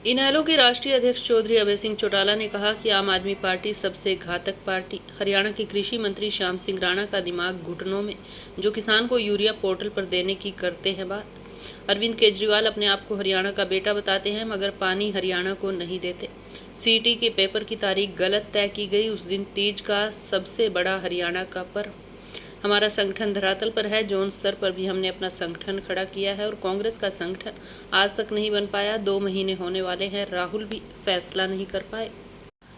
इनेलो के राष्ट्रीय अध्यक्ष चौधरी अभय सिंह चौटाला ने कहा कि आम आदमी पार्टी सबसे घातक पार्टी। हरियाणा के कृषि मंत्री श्याम सिंह राणा का दिमाग घुटनों में, जो किसान को यूरिया पोर्टल पर देने की करते हैं बात। अरविंद केजरीवाल अपने आप को हरियाणा का बेटा बताते हैं, मगर पानी हरियाणा को नहीं देते। सीटी के पेपर की तारीख गलत तय की गई। उस दिन तीज का सबसे बड़ा हरियाणा का पर्व। हमारा संगठन धरातल पर है। जोन स्तर पर भी हमने अपना संगठन खड़ा किया है और कांग्रेस का संगठन आज तक नहीं बन पाया। 2 महीने होने वाले हैं, राहुल भी फैसला नहीं कर पाए।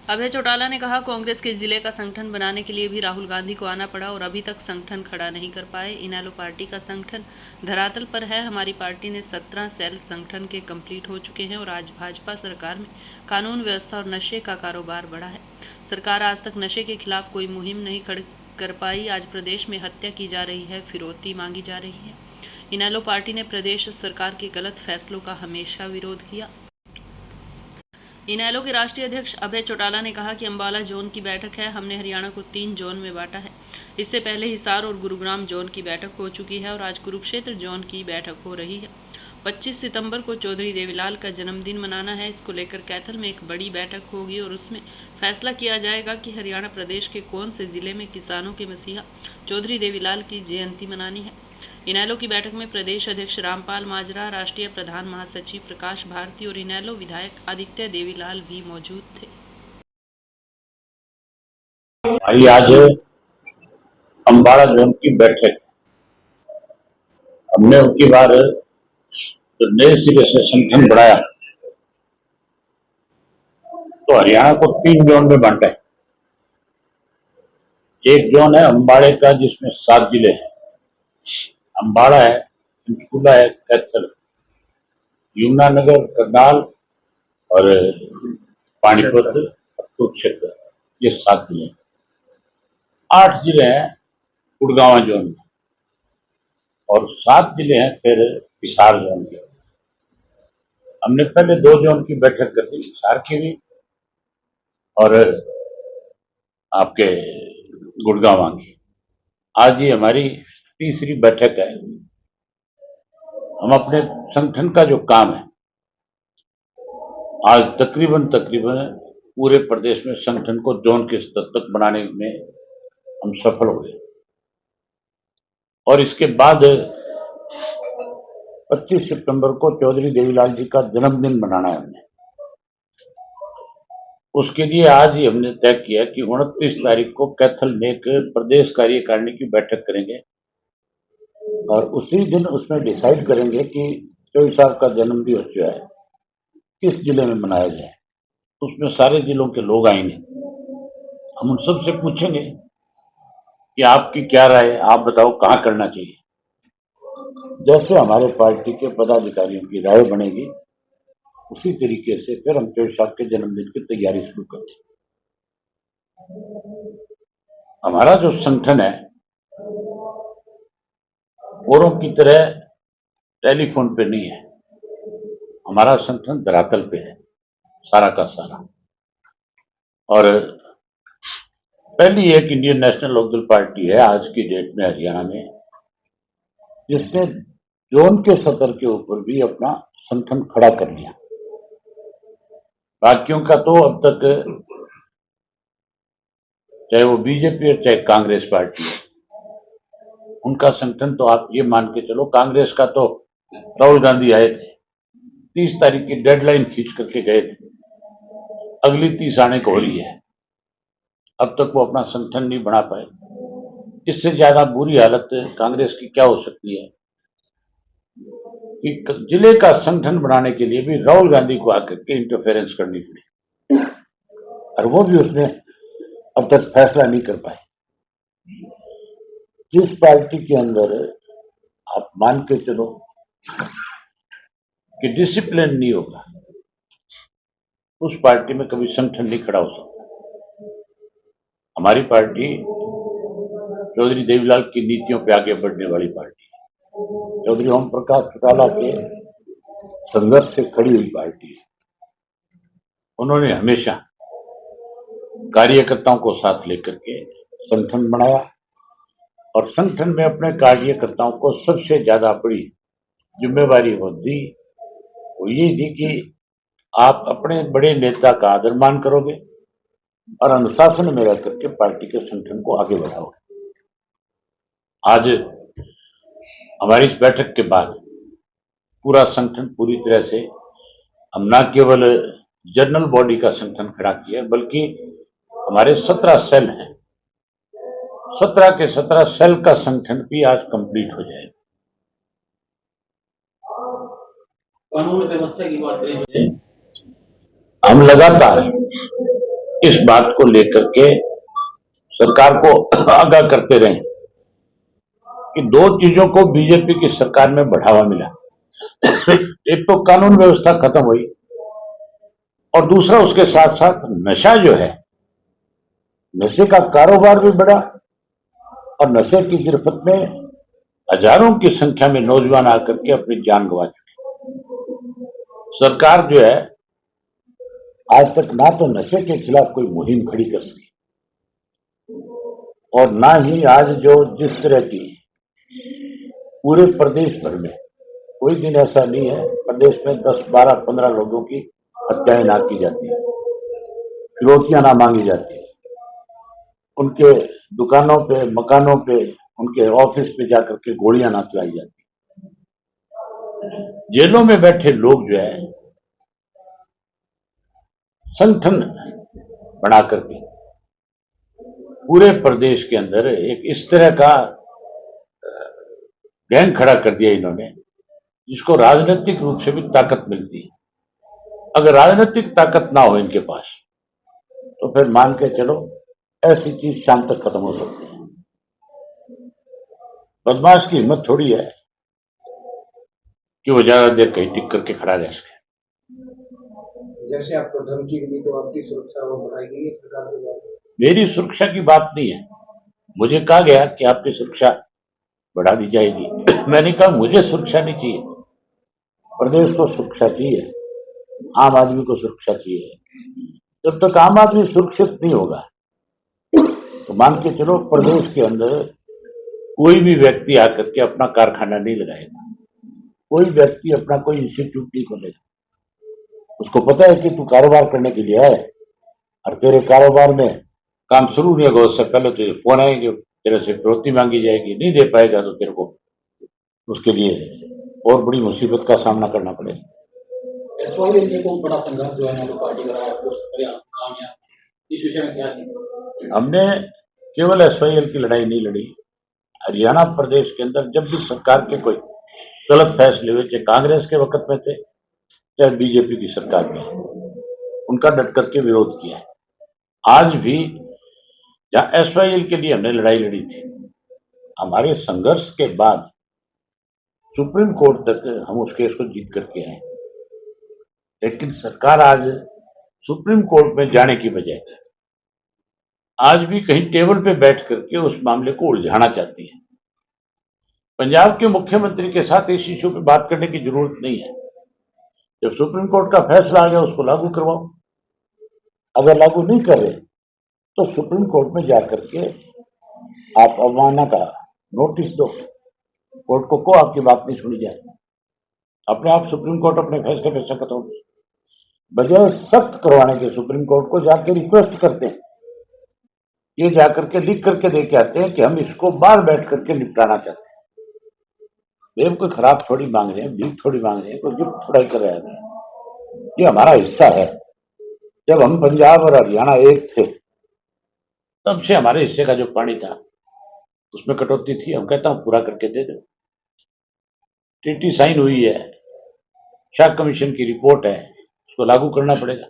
अभय चौटाला ने कहा, कांग्रेस के जिले का संगठन बनाने के लिए भी राहुल गांधी को आना पड़ा और अभी तक संगठन खड़ा नहीं कर पाए। इनेलो पार्टी का संगठन धरातल पर है। हमारी पार्टी ने 17 सेल संगठन के कंप्लीट हो चुके हैं और आज भाजपा सरकार में कानून व्यवस्था और नशे का कारोबार बढ़ा है। सरकार आज तक नशे के खिलाफ कोई मुहिम नहीं खड़ी कर पाई। आज प्रदेश में हत्या की जा रही है, फिरौती मांगी जा रही है। इनेलो पार्टी ने प्रदेश सरकार के गलत फैसलों का हमेशा विरोध किया। इनेलो के राष्ट्रीय अध्यक्ष अभय चौटाला ने कहा कि अंबाला जोन की बैठक है। हमने हरियाणा को 3 जोन में बांटा है। इससे पहले हिसार और गुरुग्राम जोन की बैठक हो चुकी है और आज कुरुक्षेत्र जोन की बैठक हो रही है। 25 सितंबर को चौधरी देवीलाल का जन्मदिन मनाना है। इसको लेकर कैथल में एक बड़ी बैठक होगी और उसमें फैसला किया जाएगा कि हरियाणा प्रदेश के कौन से जिले में किसानों के मसीहा चौधरी देवीलाल की जयंती मनानी है। इनेलो की बैठक में प्रदेश अध्यक्ष रामपाल माजरा, राष्ट्रीय प्रधान महासचिव प्रकाश भारती और इनेलो विधायक आदित्य देवीलाल भी मौजूद थे। आज अंबाला जोन की बैठक हमने उनकी बार तो नए सिरे से संगठन बढ़ाया तो हरियाणा को 3 जोन में बांटा है। एक जोन है अंबाड़े का जिसमें 7 जिले हैं। अंबाड़ा है, पंचकूला है, कैथल, यमुनानगर, करनाल और पानीपत, कुरुक्षेत्र, ये 7 जिले हैं। 8 जिले हैं गुड़गांव जोन में और 7 जिले हैं फिर हिसार जोन के। हमने पहले 2 जोन की बैठक कर दी, हिसार की भी और आपके गुड़गांव की। आज ये हमारी तीसरी बैठक है। हम अपने संगठन का जो काम है, आज तकरीबन पूरे प्रदेश में संगठन को जोन के स्तर तक बनाने में हम सफल हो गए और इसके बाद 25 सितंबर को चौधरी देवीलाल जी का जन्मदिन मनाना है हमने। उसके लिए आज ही हमने तय किया कि 29 तारीख को कैथल में एक प्रदेश कार्यकारिणी की बैठक करेंगे और उसी दिन उसमें डिसाइड करेंगे कि 24 साल का जन्म दिवस जो है किस जिले में मनाया जाए। उसमें सारे जिलों के लोग आएंगे। हम उन सबसे पूछेंगे कि आपकी क्या राय है, आप बताओ कहाँ करना चाहिए। जैसे हमारे पार्टी के पदाधिकारियों की राय बनेगी उसी तरीके से फिर हम 24 साल के जन्मदिन की तैयारी शुरू करते हैं। हमारा जो संगठन है औरों की तरह टेलीफोन पे नहीं है। हमारा संगठन धरातल पे है सारा का सारा। और पहली एक इंडियन नेशनल लोकदल पार्टी है आज की डेट में हरियाणा में जिसने जोन के सतर के ऊपर भी अपना संगठन खड़ा कर लिया। बाकियों का तो अब तक चाहे वो बीजेपी और चाहे कांग्रेस पार्टी है, उनका संगठन तो आप ये मान के चलो, कांग्रेस का तो राहुल गांधी आए थे, 30 तारीख की डेडलाइन खींच करके गए थे, अगली 30 आने को हो रही है, अब तक वो अपना संगठन नहीं बना पाए। इससे ज्यादा बुरी हालत कांग्रेस की क्या हो सकती है कि जिले का संगठन बनाने के लिए भी राहुल गांधी को आकर के इंटरफेरेंस करनी पड़ी और वो भी उसने अब तक फैसला नहीं कर पाए। जिस पार्टी के अंदर आप मान के चलो कि डिसिप्लिन नहीं होगा, उस पार्टी में कभी संगठन नहीं खड़ा हो सकता। हमारी पार्टी चौधरी देवीलाल की नीतियों पे आगे बढ़ने वाली पार्टी है। चौधरी ओम प्रकाश चौटाला के संघर्ष से खड़ी हुई पार्टी है। उन्होंने हमेशा कार्यकर्ताओं को साथ लेकर के संगठन बनाया और संगठन में अपने कार्यकर्ताओं को सबसे ज्यादा बड़ी जिम्मेवारी वो दी, वो ये दी कि आप अपने बड़े नेता का आदर मान करोगे और अनुशासन में रह करके पार्टी के संगठन को आगे बढ़ाओगे। आज हमारी इस बैठक के बाद पूरा संगठन पूरी तरह से हम न केवल जनरल बॉडी का संगठन खड़ा किया बल्कि हमारे 17 सेल हैं, 17 के 17 सेल का संगठन भी आज कंप्लीट हो जाएगा। कानून व्यवस्था की बात करें, हम लगातार इस बात को लेकर के सरकार को आगाह करते रहे कि दो चीजों को बीजेपी की सरकार में बढ़ावा मिला। एक तो कानून व्यवस्था खत्म हुई और दूसरा उसके साथ साथ नशा जो है, नशे का कारोबार भी बढ़ा और नशे की गिरफ्त में हजारों की संख्या में नौजवान आकर के अपनी जान गंवा चुके। सरकार जो है आज तक ना तो नशे के खिलाफ कोई मुहिम खड़ी कर सकी और ना ही आज जो जिस तरह की पूरे प्रदेश भर में कोई दिन ऐसा नहीं है प्रदेश में 10, 12, 15 लोगों की हत्याएं ना की जाती, फिरौतियां ना मांगी जाती, उनके दुकानों पे, मकानों पे, उनके ऑफिस पे जाकर के गोलियां ना चलाई जाती। जेलों में बैठे लोग जो है संगठन बना करके पूरे प्रदेश के अंदर एक इस तरह का गैंग खड़ा कर दिया इन्होंने जिसको राजनीतिक रूप से भी ताकत मिलती है। अगर राजनीतिक ताकत ना हो इनके पास तो फिर मान के चलो ऐसी चीज शाम तक खत्म हो सकती है। बदमाश की हिम्मत थोड़ी है कि वो ज्यादा देर कहीं टिक करके खड़ा रह सके। जैसे आपको धमकी मिली तो आपकी सुरक्षा वो बढ़ाई गई है सरकार के द्वारा? मेरी सुरक्षा की बात नहीं है, मुझे कहा गया कि आपकी सुरक्षा बढ़ा दी जाएगी। मैंने कहा मुझे सुरक्षा नहीं चाहिए, प्रदेश को सुरक्षा चाहिए, आम आदमी को सुरक्षा चाहिए। जब तक आम आदमी सुरक्षित नहीं होगा तो मान के चलो प्रदेश के अंदर कोई भी व्यक्ति आकर के अपना कारखाना नहीं लगाएगा, कोई व्यक्ति अपना कोई इंस्टीट्यूट नहीं खोलेगा। उसको पता है कि तू कारोबार करने के लिए आए और तेरे कारोबार में काम शुरू नहीं होगा उससे पहले तुझे फोन आएंगे, तेरे से फिरौती मांगी जाएगी, नहीं दे पाएगा तो तेरे को उसके लिए और बड़ी मुसीबत का सामना करना पड़ेगा। एसवाईएल को बड़ा संघर्ष जो है ना पार्टी का रहा है, इस विषय में क्या है? हमने केवल एसवाईएल की लड़ाई नहीं लड़ी, हरियाणा प्रदेश के अंदर जब भी सरकार के कोई गलत फैसले हुए, चाहे कांग्रेस के वक्त में थे चाहे बीजेपी की सरकार में, उनका डट करके विरोध किया है। आज भी जहां एसवाईएल के लिए हमने लड़ाई लड़ी थी, हमारे संघर्ष के बाद सुप्रीम कोर्ट तक हम उस केस को जीत करके आए, लेकिन सरकार आज सुप्रीम कोर्ट में जाने की बजाय आज भी कहीं टेबल पे बैठ करके उस मामले को उलझाना चाहती है। पंजाब के मुख्यमंत्री के साथ इस इश्यू पे बात करने की जरूरत नहीं है। जब सुप्रीम कोर्ट का फैसला आ गया उसको लागू करवाओ, अगर लागू नहीं कर रहे तो सुप्रीम कोर्ट में जाकर के आप अवमानना का नोटिस दो, कोर्ट को आपकी बात नहीं सुनी जाए, अपने आप सुप्रीम कोर्ट अपने फैसले पे सख्त होगी। बजाय सख्त करवाने के सुप्रीम कोर्ट को जाके रिक्वेस्ट करते हैं, ये जाकर के लिख करके दे के आते हैं कि हम इसको बाहर बैठ करके निपटाना चाहते हैं। वे कोई खराब थोड़ी मांग रहे हैं, भीख थोड़ी मांग रहे हैं, कोई गिफ्ट थोड़ा ही कर रहे हैं। ये हमारा हिस्सा है। जब हम पंजाब और हरियाणा एक थे तब से हमारे हिस्से का जो पानी था उसमें कटौती थी, हम कहता हूं पूरा करके दे दो। ट्रीटी साइन हुई है, शाह कमीशन की रिपोर्ट है, उसको लागू करना पड़ेगा।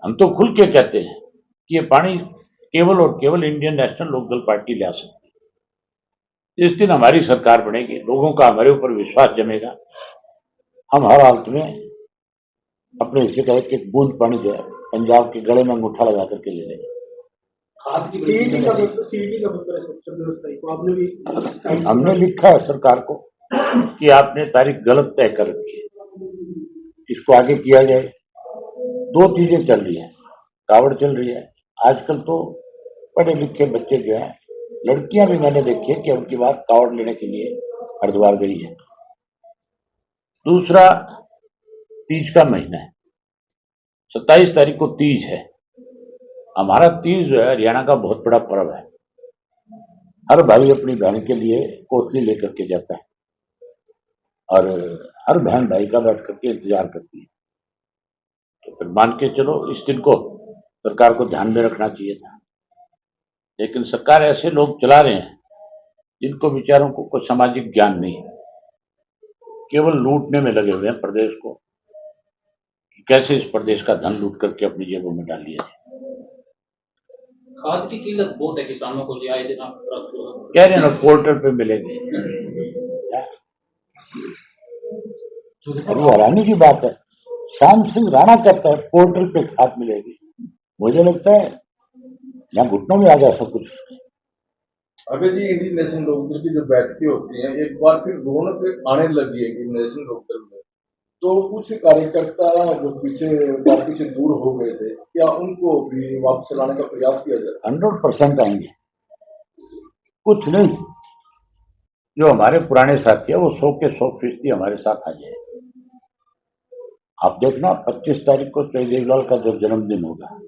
हम तो खुल के कहते हैं कि ये पानी केवल और केवल इंडियन नेशनल लोकदल पार्टी ला सकती है। जिस दिन हमारी सरकार बनेगी, लोगों का हमारे ऊपर विश्वास जमेगा, हम हर हालत में अपने हिस्से का एक एक बूंद पानी जो है पंजाब के गले में अंगूठा लगा करके ले लेंगे। हमने लिखा है सरकार को कि आपने तारीख गलत तय कर रखी है, इसको आगे किया जाए। दो चीजें चल रही है, कावड़ चल रही है। आजकल तो पढ़े लिखे बच्चे जो है, लड़कियां भी मैंने देखी है कि उनकी बात कावड़ लेने के लिए हरिद्वार गई है। दूसरा, तीज का महीना है, 27 तारीख को तीज है। हमारा तीज जो है हरियाणा का बहुत बड़ा पर्व है। हर भाई अपनी बहन के लिए कोतली लेकर के जाता है और हर बहन भाई का बैठ करके इंतजार करती है। तो फिर मान के चलो इस दिन को सरकार को ध्यान में रखना चाहिए था, लेकिन सरकार ऐसे लोग चला रहे हैं जिनको बेचारों को कोई सामाजिक ज्ञान नहीं है, केवल लूटने में लगे हुए हैं प्रदेश को, कि कैसे इस प्रदेश का धन लूट करके अपनी जेबों में डाल लिया जाए। खाद की कीमत बहुत है किसानों को, आए दिन आप कह रहे हैं ना पोर्टल पे मिलेंगे, अभी हैरानी की बात है। श्याम सिंह राणा कहता है पोर्टल पे खाद मिलेगी। मुझे लगता है यहाँ घुटनों में आ गया सब कुछ। अभी जी इंडियन नेशनल लोकदल की जो बैठकें होती हैं एक बार फिर रौनक आने लगी है इंडियन नेशनल लोकदल में, तो कुछ कार्यकर्ता जो पीछे पार्टी से दूर हो गए थे, क्या उनको भी वापस लाने का प्रयास किया जाए? 100% आएंगे, कुछ नहीं। जो हमारे पुराने साथी है वो 100 के 100% हमारे साथ आ जाए। आप देखना 25 तारीख को जयदेव का जो जन्मदिन होगा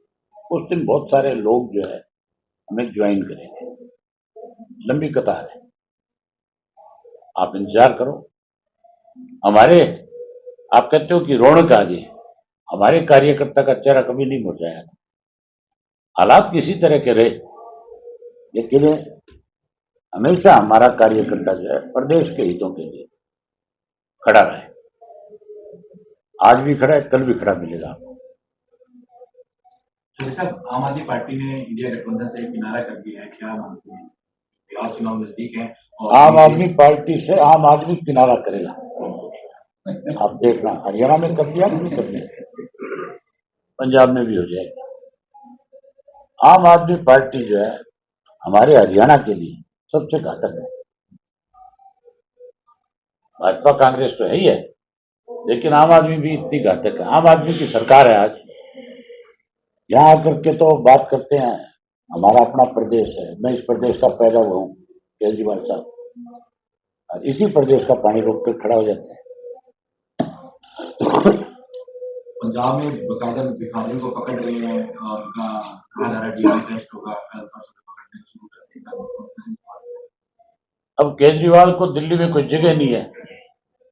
उस दिन बहुत सारे लोग जो है हमें ज्वाइन करेंगे, लंबी कतार है। आप इंतजार करो। हमारे आप कहते हो कि रौनक आ गई, हमारे कार्यकर्ता का चेहरा कभी नहीं मुरझाया था। हालात किसी तरह के रहे, लेकिन हमेशा हमारा कार्यकर्ता जो है प्रदेश के हितों के लिए खड़ा रहे। आज भी खड़ा है, कल भी खड़ा मिलेगा आपको। साहब, आम आदमी पार्टी ने इंडिया गठबंधन से किनारा कर दिया है, क्या मानते हैं? बिहार चुनाव नजदीक है और आम आदमी पार्टी से आम आदमी किनारा करेगा। आप देखना, हरियाणा में कर दिया कि नहीं कर दिया, पंजाब में भी हो जाएगा। आम आदमी पार्टी जो है हमारे हरियाणा के लिए सबसे घातक है। भाजपा कांग्रेस तो है ही है, लेकिन आम आदमी भी इतनी घातक है। आम आदमी की सरकार है। आज यहाँ आकर के तो बात करते हैं हमारा अपना प्रदेश है, मैं इस प्रदेश का पैदा हुआ हूँ, केजरीवाल साहब, और इसी प्रदेश का पानी रोक कर खड़ा हो जाता है। पंजाब में बकायदा भिखारियों को पकड़ रहे हैं और उनका कहा जा रहा है डीएनए टेस्ट होगा, कल परसों से पकड़ने शुरू कर देगा। अब केजरीवाल को दिल्ली में कोई जगह नहीं है,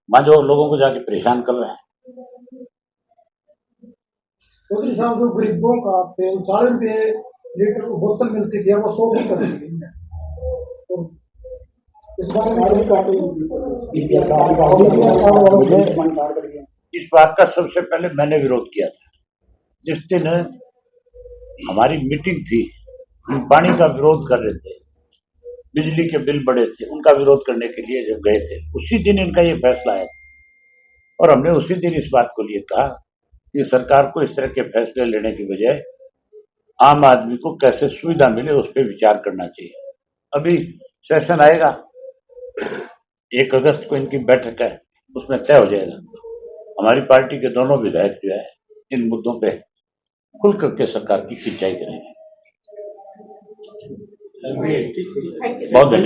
वहां जो लोगों को जाके परेशान कर रहे हैं। चौधरी साहब, जो गरीबों का तेल 4 रुपये लीटर बोतल मिलती थी वो 100 की कर दी है। और इस बारे में मुझे इस बात का सबसे पहले मैंने विरोध किया था। जिस दिन हमारी मीटिंग थी, हम पानी का विरोध कर रहे थे, बिजली के बिल बढ़े थे, उनका विरोध करने के लिए जब गए थे, उसी दिन इनका ये फैसला आया और हमने उसी दिन इस बात को लिए कहा कि सरकार को इस तरह के फैसले लेने की बजाय आम आदमी को कैसे सुविधा मिले उस पर विचार करना चाहिए। अभी सेशन आएगा, 1 अगस्त को इनकी बैठक है, उसमें तय हो जाएगा। हमारी पार्टी के दोनों विधायक जो है इन मुद्दों पे खुल करके सरकार की खिंचाई करेंगे। बहुत धन्यवाद।